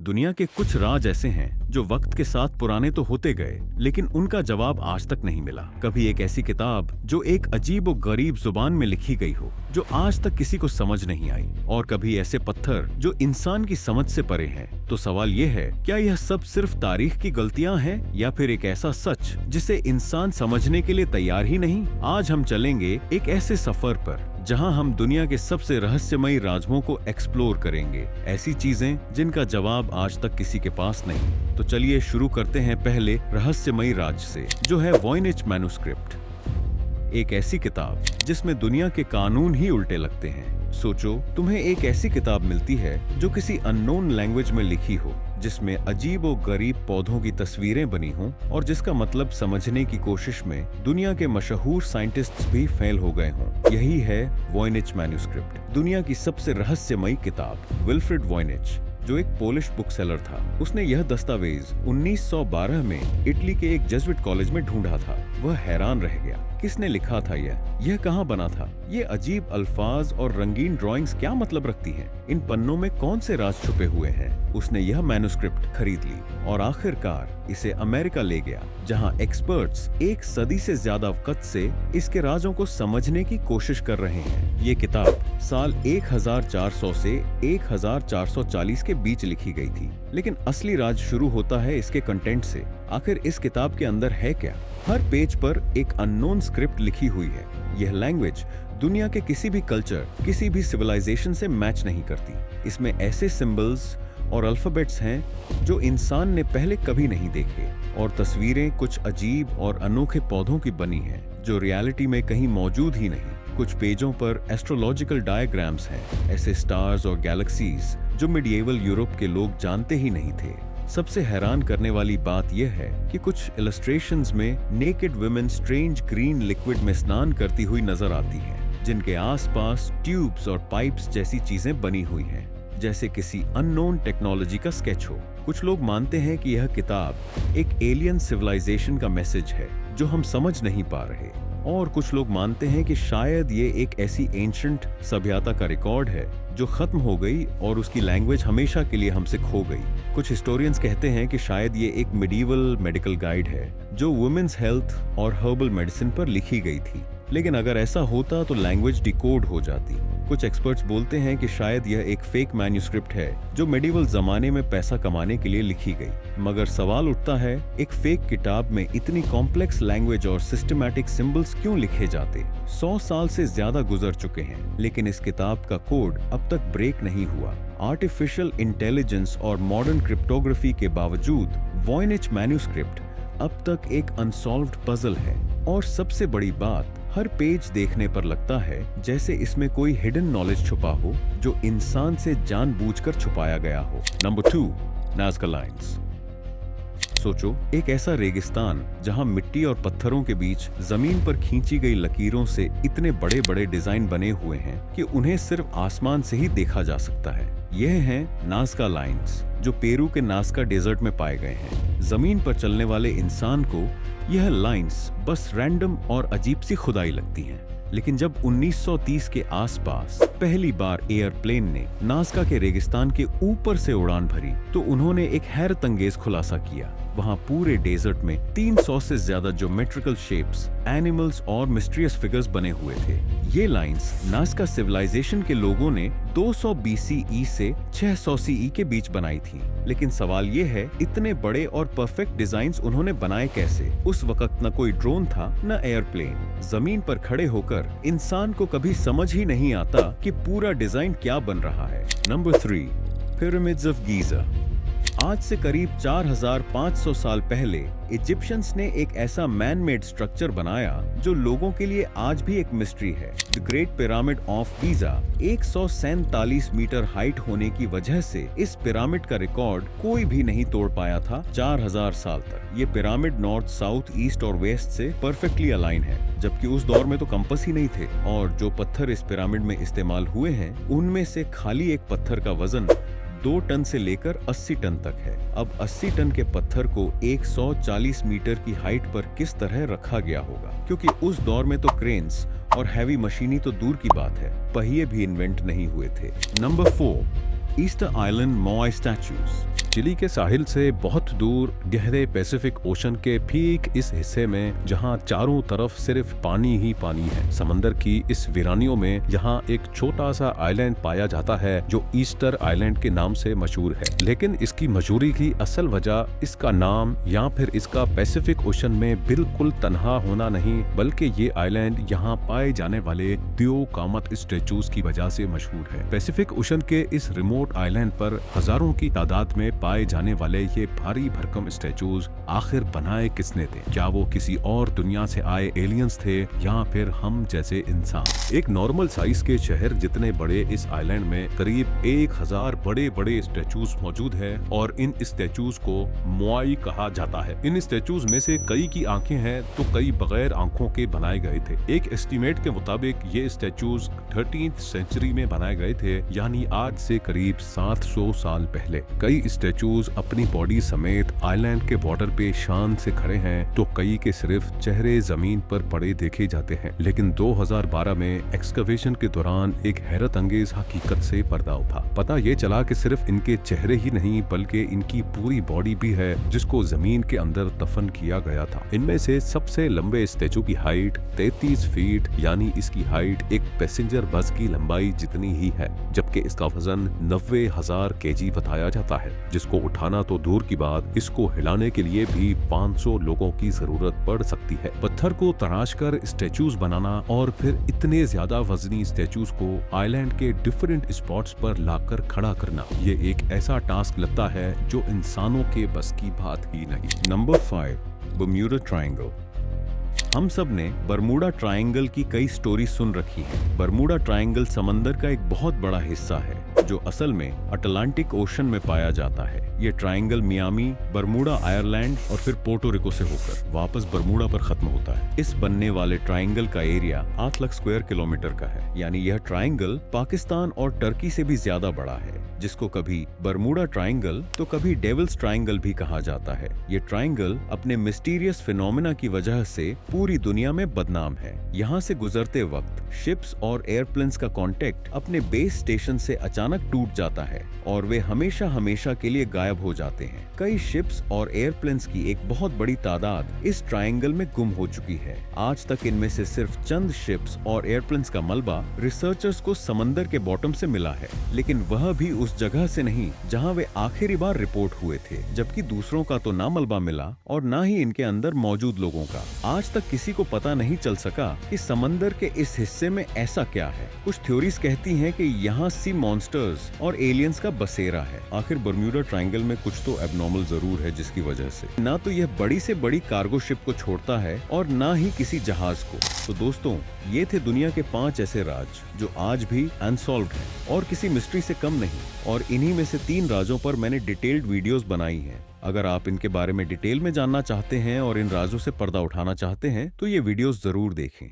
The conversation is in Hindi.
दुनिया के कुछ राज ऐसे हैं जो वक्त के साथ पुराने तो होते गए, लेकिन उनका जवाब आज तक नहीं मिला। कभी एक ऐसी किताब जो एक अजीब और गरीब जुबान में लिखी गई हो, जो आज तक किसी को समझ नहीं आई, और कभी ऐसे पत्थर जो इंसान की समझ से परे हैं। तो सवाल ये है, क्या यह सब सिर्फ तारीख की गलतियां हैं या फिर एक ऐसा सच जिसे इंसान समझने के लिए तैयार ही नहीं? आज हम चलेंगे एक ऐसे सफर पर जहां हम दुनिया के सबसे रहस्यमयी राजों को एक्सप्लोर करेंगे, ऐसी चीजें जिनका जवाब आज तक किसी के पास नहीं। तो चलिए शुरू करते हैं पहले रहस्यमयी राज से, जो है वॉयनिच मैन्युस्क्रिप्ट। एक ऐसी किताब जिसमें दुनिया के कानून ही उल्टे लगते हैं। सोचो, तुम्हें एक ऐसी किताब मिलती है जो किसी अननोन लैंग्वेज में लिखी हो, जिसमें अजीब और गरीब पौधों की तस्वीरें बनी हों, और जिसका मतलब समझने की कोशिश में दुनिया के मशहूर साइंटिस्ट्स भी फेल हो गए हों। यही है वॉयनिच मैन्युस्क्रिप्ट, दुनिया की सबसे रहस्यमयी किताब। विल्फ्रेड वॉयनिच, जो एक पोलिश बुक सेलर था, उसने यह दस्तावेज 1912 में इटली के एक जेसुइट कॉलेज में ढूंढा था। वह हैरान रह गया, किसने लिखा था यह कहाँ बना था? ये अजीब अल्फाज और रंगीन ड्राइंग्स क्या मतलब रखती हैं? इन पन्नों में कौन से राज छुपे हुए हैं? उसने यह मैन्युस्क्रिप्ट खरीद ली और आखिरकार इसे अमेरिका ले गया, जहां एक्सपर्ट्स एक सदी से ज्यादा वक्त से इसके राजों को समझने की कोशिश कर रहे हैं। ये किताब साल 1400 से 1440 के बीच लिखी गई थी, लेकिन असली राज शुरू होता है इसके कंटेंट से। आखिर इस किताब के अंदर है क्या? हर पेज पर एक अननोन स्क्रिप्ट लिखी हुई है। यह लैंग्वेज दुनिया के किसी भी कल्चर, किसी भी सिविलाइजेशन से मैच नहीं करती। इसमें ऐसे सिंबल्स और अल्फाबेट्स हैं जो इंसान ने पहले कभी नहीं देखे, और तस्वीरें कुछ अजीब और अनोखे पौधों की बनी हैं जो रियलिटी में कहीं मौजूद ही नहीं। कुछ पेजों पर एस्ट्रोलॉजिकल डायग्राम्स हैं, ऐसे स्टार्स और गैलेक्सीज जो मिडिएवल यूरोप के लोग जानते ही नहीं थे। सबसे हैरान करने वाली बात यह है कि कुछ इलस्ट्रेशंस में naked women strange green liquid में स्नान करती हुई नजर आती हैं, जिनके आसपास ट्यूब्स और पाइप्स जैसी चीजें बनी हुई हैं, जैसे किसी अननोन टेक्नोलॉजी का स्केच हो। कुछ लोग मानते हैं कि यह किताब एक एलियन सिविलाइजेशन का मैसेज है जो हम समझ नहीं पा रहे, और कुछ लोग मानते हैं कि शायद ये एक ऐसी एंशंट सभ्यता का रिकॉर्ड है जो खत्म हो गई और उसकी लैंग्वेज हमेशा के लिए हमसे खो गई। कुछ हिस्टोरियंस कहते हैं कि शायद ये एक मिडिवल मेडिकल गाइड है जो वुमेन्स हेल्थ और हर्बल मेडिसिन पर लिखी गई थी, लेकिन अगर ऐसा होता तो लैंग्वेज डिकोड हो जाती। कुछ एक्सपर्ट्स बोलते हैं कि शायद यह एक फेक मैन्युस्क्रिप्ट है जो मेडिवल जमाने में पैसा कमाने के लिए लिखी गई। मगर सवाल उठता है, एक फेक किताब में इतनी कॉम्प्लेक्स लैंग्वेज और सिस्टमैटिक सिंबल्स क्यों लिखे जाते? 100 साल से ज्यादा गुजर चुके हैं, लेकिन इस किताब का कोड अब तक ब्रेक नहीं हुआ। आर्टिफिशियल इंटेलिजेंस और मॉडर्न क्रिप्टोग्राफी के बावजूद वॉयनिच मैन्युस्क्रिप्ट अब तक एक अनसॉल्व्ड पजल है, और सबसे बड़ी बात, हर पेज देखने पर लगता है जैसे इसमें कोई हिडन नॉलेज छुपा हो जो इंसान से जानबूझकर छुपाया गया हो। Number 2, Nazca lines. सोचो, एक ऐसा रेगिस्तान जहां मिट्टी और पत्थरों के बीच जमीन पर खींची गई लकीरों से इतने बड़े बड़े डिजाइन बने हुए हैं कि उन्हें सिर्फ आसमान से ही देखा जा सकता है। यह हैं नाज़का लाइन्स, जो पेरू के नाज़का डेजर्ट में पाए गए हैं। जमीन पर चलने वाले इंसान को यह लाइन्स बस रैंडम और अजीब सी खुदाई लगती हैं, लेकिन जब 1930 के आसपास पहली बार एयरप्लेन ने नाज़का के रेगिस्तान के ऊपर से उड़ान भरी तो उन्होंने एक हैरतअंगेज खुलासा किया। वहां पूरे डेजर्ट में 300 से ज्यादा ज्योमेट्रिकल शेप्स, एनिमल्स और मिस्टीरियस फिगर्स बने हुए थे। ये लाइंस नाज़का सिविलाइजेशन के लोगों ने 200 BCE से 600 CE के बीच बनाई थी। लेकिन सवाल ये है, इतने बड़े और परफेक्ट डिजाइन्स उन्होंने बनाए कैसे? उस वक्त न कोई ड्रोन था, न एयरप्लेन। जमीन पर खड़े होकर इंसान को कभी समझ ही नहीं आता कि पूरा डिजाइन क्या बन रहा है। Number 3, pyramids of Giza. आज से करीब 4500 साल पहले इजिप्शियंस ने एक ऐसा मैन मेड स्ट्रक्चर बनाया जो लोगों के लिए आज भी एक मिस्ट्री है। The Great Pyramid of Giza 147 metre height होने की वजह से इस पिरामिड का रिकॉर्ड कोई भी नहीं तोड़ पाया था 4000 साल तक। ये पिरामिड नॉर्थ, साउथ, ईस्ट और वेस्ट से परफेक्टली अलाइन है, जबकि उस दौर में तो कंपास ही नहीं थे। और जो पत्थर इस पिरामिड में इस्तेमाल हुए हैं, उनमें से खाली एक पत्थर का वजन 2 टन से लेकर 80 टन तक है। अब 80 टन के पत्थर को 140 मीटर की हाइट पर किस तरह रखा गया होगा, क्योंकि उस दौर में तो क्रेन्स और हैवी मशीनी तो दूर की बात है, पहिए भी इन्वेंट नहीं हुए थे। Number 4, Easter Island moai statues. Chile के साहिल से बहुत दूर गहरे पैसिफिक ओशन के ठीक इस हिस्से में जहां चारों तरफ सिर्फ पानी ही पानी है। समंदर की इस वीरानियों में यहाँ एक छोटा सा आइलैंड पाया जाता है जो ईस्टर आइलैंड के नाम से मशहूर है। लेकिन इसकी मशहूरी की असल वजह इसका नाम या फिर इसका पैसिफिक ओशन में बिल्कुल तन्हा होना नहीं, बल्कि ये आइलैंड यहाँ पाए जाने वाले तियोकामत स्टेचूज की वजह से मशहूर है। पैसिफिक ओशन के इस रिमोट आइलैंड पर हजारों की तादाद में पाए जाने वाले ये भारी भरकम स्टेचूज आखिर बनाए किसने थे? क्या वो किसी और दुनिया से आए एलियंस थे या फिर हम जैसे इंसान? एक नॉर्मल साइज के शहर जितने बड़े इस आइलैंड में करीब 1000 बड़े बड़े स्टेचूज मौजूद है और इन स्टेचूज को मोआई कहा जाता है। इन स्टेचूज में से कई की आंखें हैं तो कई बगैर आंखों के बनाए गए थे। एक एस्टीमेट के मुताबिक ये स्टेचूज 13th सेंचुरी में बनाए गए थे, यानी आज से करीब 700 साल पहले। कई स्टेचूज अपनी बॉडी समेत आइलैंड के बॉर्डर पे शान से खड़े हैं तो कई के सिर्फ चेहरे जमीन पर पड़े देखे जाते हैं। लेकिन 2012 में एक्सकवेशन के दौरान एक हैरत अंगेज हकीकत से पर्दा उठा। पता ये चला कि सिर्फ इनके चेहरे ही नहीं बल्कि इनकी पूरी बॉडी भी है जिसको जमीन के अंदर दफन किया गया था। इनमें से सबसे लंबे स्टेचू की हाइट 33 फीट यानी इसकी हाइट एक पैसेंजर बस की लंबाई जितनी ही है, जबकि इसका वजन 90,000 केजी बताया जाता है, जिसको उठाना तो दूर की बात, इसको हिलाने के लिए भी 500 लोगों की जरूरत पड़ सकती है। पत्थर को तराश कर स्टेचूज बनाना और फिर इतने ज्यादा वजनी स्टेचूज को आइलैंड के डिफरेंट स्पॉट्स पर लाकर खड़ा करना, ये एक ऐसा टास्क लगता है जो इंसानों के बस की बात ही नहीं। Number 5, Bermuda triangle. हम सब ने बर्मुडा ट्रायंगल की कई स्टोरी सुन रखी हैं। बर्मुडा ट्रायंगल समंदर का एक बहुत बड़ा हिस्सा है जो असल में अटलांटिक ओशन में पाया जाता है। ये ट्रायंगल मियामी, बर्मुडा आयरलैंड और फिर पोर्टो रिको से होकर वापस बर्मुडा पर खत्म होता है। इस बनने वाले ट्रायंगल का एरिया 8 लाख स्क्वायर किलोमीटर का है, यानी यह ट्रायंगल पाकिस्तान और टर्की से भी ज्यादा बड़ा है, जिसको कभी बर्मुडा ट्रायंगल तो कभी डेविल्स ट्रायंगल भी कहा जाता है। ये ट्रायंगल अपने मिस्टीरियस फिनोमेना की वजह से पूरी दुनिया में बदनाम है। यहाँ से गुजरते वक्त शिप्स और एयरप्लेन्स का कांटेक्ट अपने बेस स्टेशन से अचानक टूट जाता है और वे हमेशा हमेशा के लिए गायब हो जाते हैं। कई शिप्स और एयरप्लेन्स की एक बहुत बड़ी तादाद इस ट्रायंगल में गुम हो चुकी है। आज तक इनमें से सिर्फ चंद शिप्स और एयरप्लेन्स का मलबा रिसर्चर्स को समंदर के बॉटम से मिला है, लेकिन वह भी उस जगह से नहीं जहां वे आखिरी बार रिपोर्ट हुए थे, जबकि दूसरों का तो ना मलबा मिला और ना ही इनके अंदर मौजूद लोगों का। आज तक किसी को पता नहीं चल सका कि समंदर के इस हिस्से में ऐसा क्या है। कुछ थ्योरीज कहती हैं कि यहाँ सी मॉन्स्टर्स और एलियंस का बसेरा है। आखिर बर्म्यूडा ट्रायंगल में कुछ तो एबनॉर्मल जरूर है, जिसकी वजह से ना तो यह बड़ी से बड़ी कार्गो शिप को छोड़ता है और ना ही किसी जहाज को। तो दोस्तों, ये थे दुनिया के 5 ऐसे राज जो आज भी अनसॉल्व्ड हैं और किसी मिस्ट्री से कम नहीं। और इन्हीं में से 3 राजों पर मैंने डिटेल्ड वीडियोस बनाई हैं। अगर आप इनके बारे में डिटेल में जानना चाहते हैं और इन राजों से पर्दा उठाना चाहते हैं तो ये वीडियोस जरूर देखें।